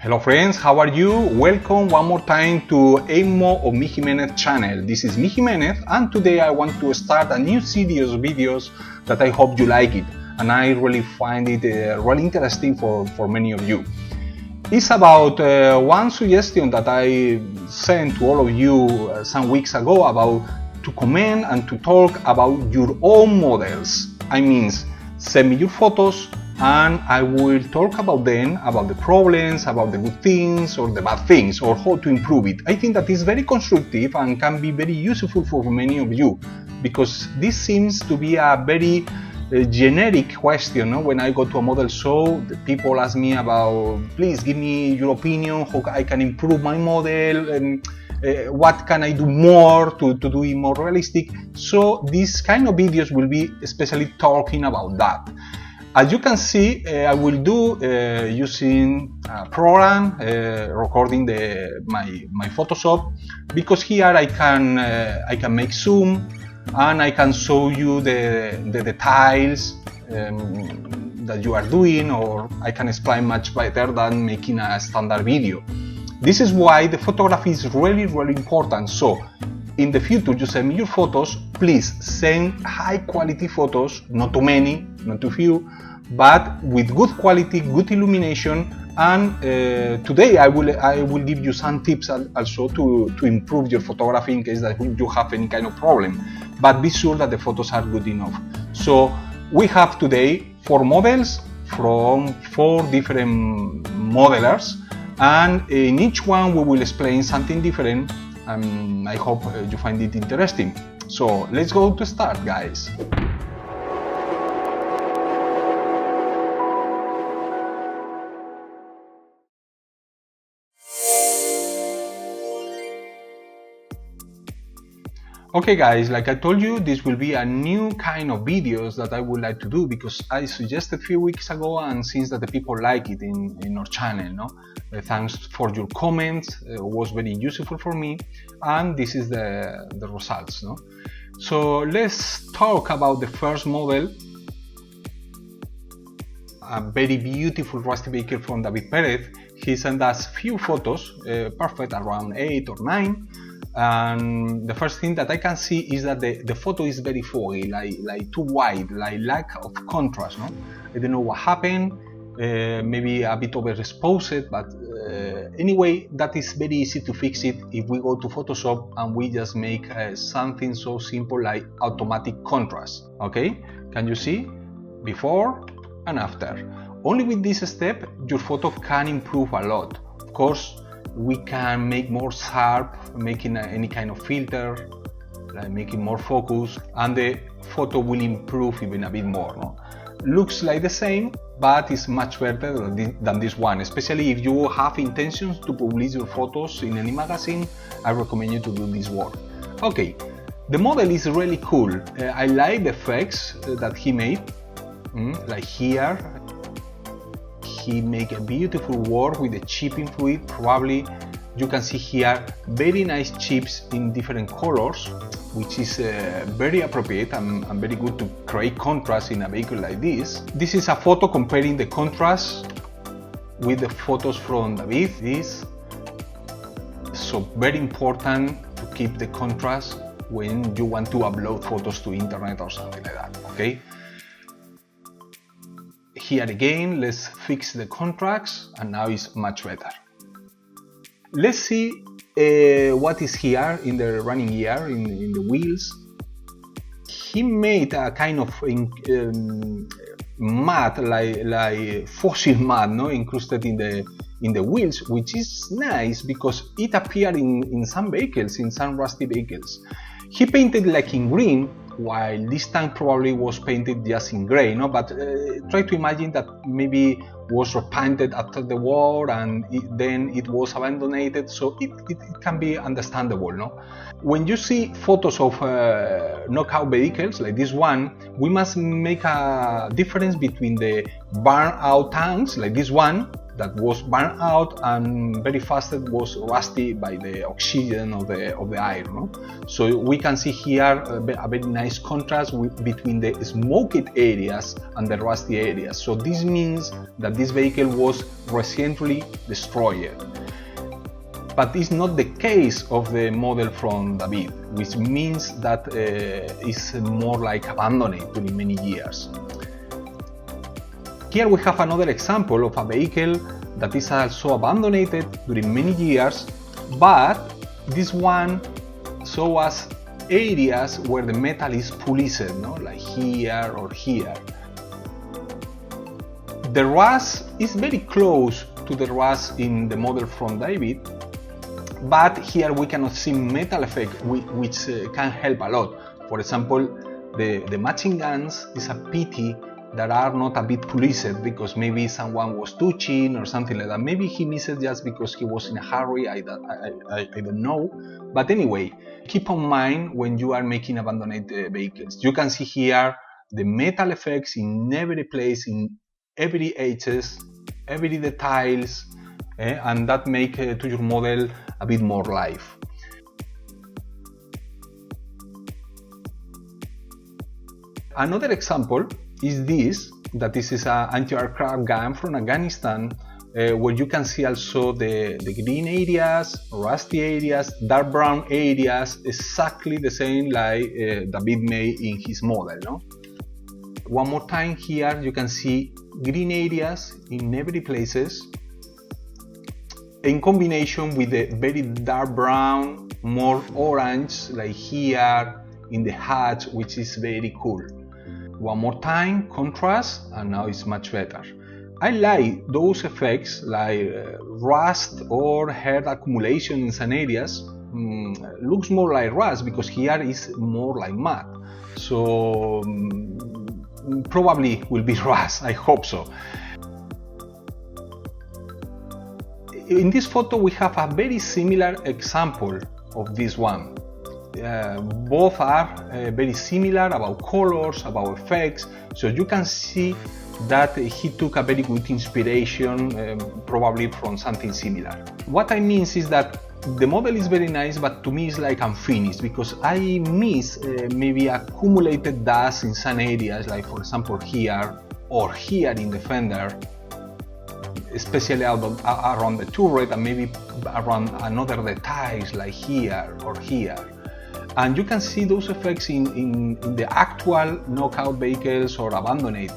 Hello friends, how are you? Welcome one more time to Emo of Jimenez channel. This is Jimenez and today I want to start a new series of videos that I hope you like it and I really find it really interesting for many of you. It's about one suggestion that I sent to all of you some weeks ago about to comment and to talk about your own models. I mean, send me your photos and I will talk about them, about the problems, about the good things or the bad things, or how to improve it. I think that is very constructive and can be very useful for many of you, because this seems to be a very generic question. No? When I go to a model show, the people ask me about, please give me your opinion, how I can improve my model, and what can I do more to do it more realistic. So these kind of videos will be especially talking about that. As you can see, I will do using a program recording my Photoshop, because here I can make zoom and I can show you the details that you are doing, or I can explain much better than making a standard video. This is why the photography is really important. So in the future you send me your photos, please send high quality photos, not too many, not too few, but with good quality, good illumination. And today I will give you some tips also to improve your photography in case that you have any kind of problem, but be sure that the photos are good enough. So we have today 4 models from 4 different modelers, and in each one we will explain something different. I hope you find it interesting. So let's go to start, guys. Okay guys, like I told you, this will be a new kind of videos that I would like to do, because I suggested a few weeks ago and since that the people like it in our channel, no? Thanks for your comments, it was very useful for me, and this is the results, no? So let's talk about the first model, a very beautiful rusty vehicle from David Perez. He sent us few photos, perfect, around 8 or 9. And the first thing that I can see is that the photo is very foggy, like too wide, like lack of contrast. No? I don't know what happened, maybe a bit overexposed, but anyway, that is very easy to fix it if we go to Photoshop and we just make something so simple like automatic contrast. Okay, can you see before and after? Only with this step your photo can improve a lot. Of course, we can make more sharp, making any kind of filter, like making more focus, and the photo will improve even a bit more. No? Looks like the same, but it's much better than this one, especially if you have intentions to publish your photos in any magazine. I recommend you to do this work. Okay, the model is really cool. I like the effects that he made, like here. He make a beautiful work with the chipping fluid. Probably you can see here very nice chips in different colors, which is very appropriate and very good to create contrast in a vehicle like this. This is a photo comparing the contrast with the photos from David. This so very important to keep the contrast when you want to upload photos to internet or something like that. Okay. Here again, let's fix the contrast, and now it's much better. Let's see what is here in the running gear, in the wheels. He made a kind of mud, like fossil mud, no, incrusted in the wheels, which is nice because it appeared in some vehicles, in some rusty vehicles. He painted like in green, while this tank probably was painted just in grey, no? But try to imagine that maybe was repainted after the war and then it was abandoned, so it can be understandable, no? When you see photos of knockout vehicles like this one, we must make a difference between the burned out tanks like this one that was burned out and very fast it was rusty by the oxygen of the air. No? So we can see here a very nice contrast between the smoked areas and the rusty areas. So this means that this vehicle was recently destroyed. But it's not the case of the model from David, which means that it's more like abandoned during many years. Here we have another example of a vehicle that is also abandoned during many years, but this one shows us areas where the metal is policed, no? Like here or here. The rust is very close to the rust in the model from David, but here we cannot see metal effect, which can help a lot. For example, the machine guns is a pity that are not a bit policed, because maybe someone was touching or something like that. Maybe he missed it just because he was in a hurry, I don't know. But anyway, keep in mind when you are making abandoned vehicles. You can see here the metal effects in every place, in every edges, every details, and that make to your model a bit more life. Another example is this, that this is an anti-aircraft gun from Afghanistan, where you can see also the green areas, rusty areas, dark brown areas, exactly the same like David made in his model. No? One more time here you can see green areas in every places, in combination with the very dark brown, more orange, like here in the hatch, which is very cool. One more time, contrast, and now it's much better. I like those effects like rust or hair accumulation in some areas. Looks more like rust because here is more like mud. So probably will be rust, I hope so. In this photo we have a very similar example of this one. Both are very similar about colors, about effects, so you can see that he took a very good inspiration, probably from something similar. What I mean is that the model is very nice, but to me it's like unfinished, because I miss maybe accumulated dust in some areas, like for example here or here in the fender, especially around the turret, and maybe around another details like here or here. And you can see those effects in the actual knockout vehicles or abandoned.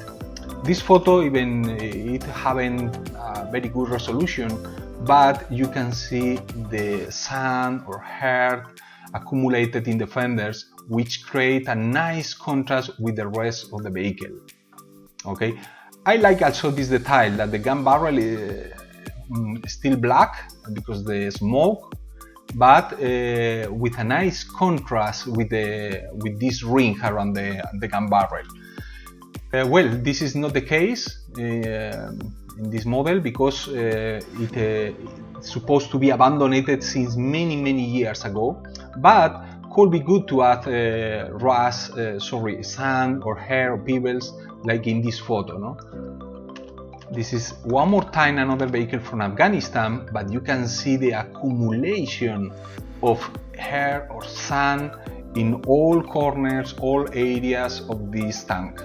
This photo, even it having a very good resolution, but you can see the sand or hair accumulated in the fenders, which create a nice contrast with the rest of the vehicle. Okay, I like also this detail that the gun barrel is still black because the smoke, but with a nice contrast with this ring around the gun barrel. Well, this is not the case in this model, because it's supposed to be abandoned since many years ago, but could be good to add sand or hair or pebbles like in this photo. No? This is one more time another vehicle from Afghanistan, but you can see the accumulation of hair or sand in all corners, all areas of this tank.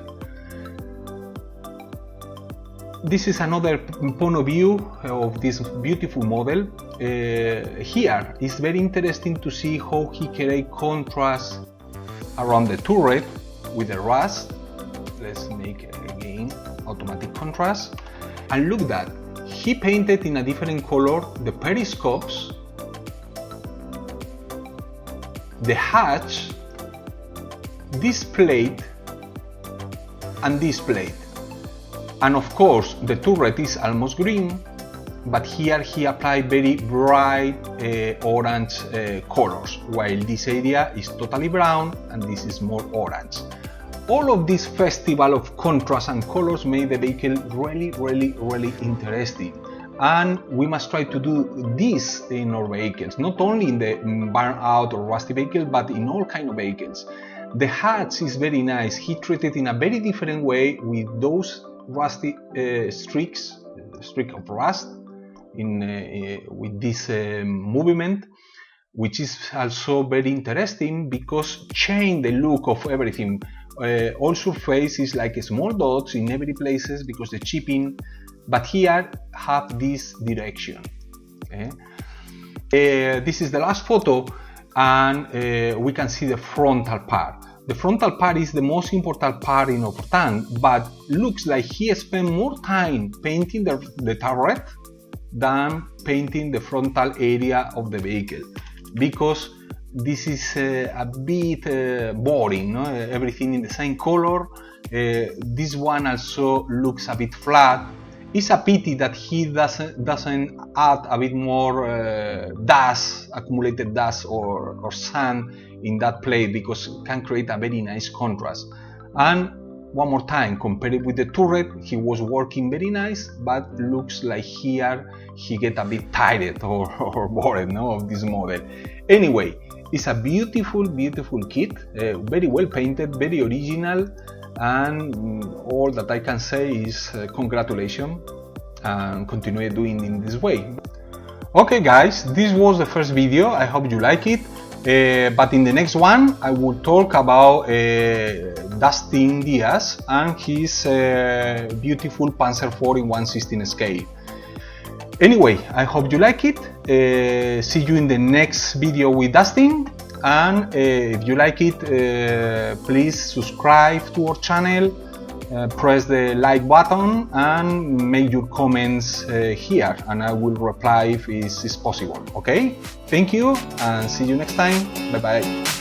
This is another point of view of this beautiful model. Here it's very interesting to see how he creates contrast around the turret with the rust. Let's make again automatic contrast. And look that he painted in a different color the periscopes, the hatch, this plate, and this plate. And of course the turret is almost green, but here he applied very bright orange colors, while this area is totally brown and this is more orange. All of this festival of contrast and colors made the vehicle really interesting, and we must try to do this in our vehicles, not only in the burn out or rusty vehicle, but in all kind of vehicles. The hatch is very nice. He treated in a very different way with those rusty streaks, streak of rust with this movement, which is also very interesting because change the look of everything. All surface is like small dots in every places because the chipping, but here have this direction. This is the last photo, and we can see the frontal part. The frontal part is the most important part in our tank, but looks like he spent more time painting the turret than painting the frontal area of the vehicle, because this is a bit boring, no? Everything in the same color. This one also looks a bit flat. It's a pity that he doesn't add a bit more dust, accumulated dust or sand in that plate, because it can create a very nice contrast. And one more time, compared with the turret, he was working very nice, but looks like here he get a bit tired or bored, no, of this model. Anyway, it's a beautiful kit, very well painted, very original, and all that I can say is congratulations, and continue doing in this way. Okay guys, this was the first video. I hope you like it. But in the next one I will talk about Dustin Diaz and his beautiful Panzer IV in 1/16 scale. Anyway, I hope you like it. See you in the next video with Dustin, and if you like it, please subscribe to our channel, press the like button, and make your comments here, and I will reply if it's possible. Okay, thank you and see you next time. Bye bye.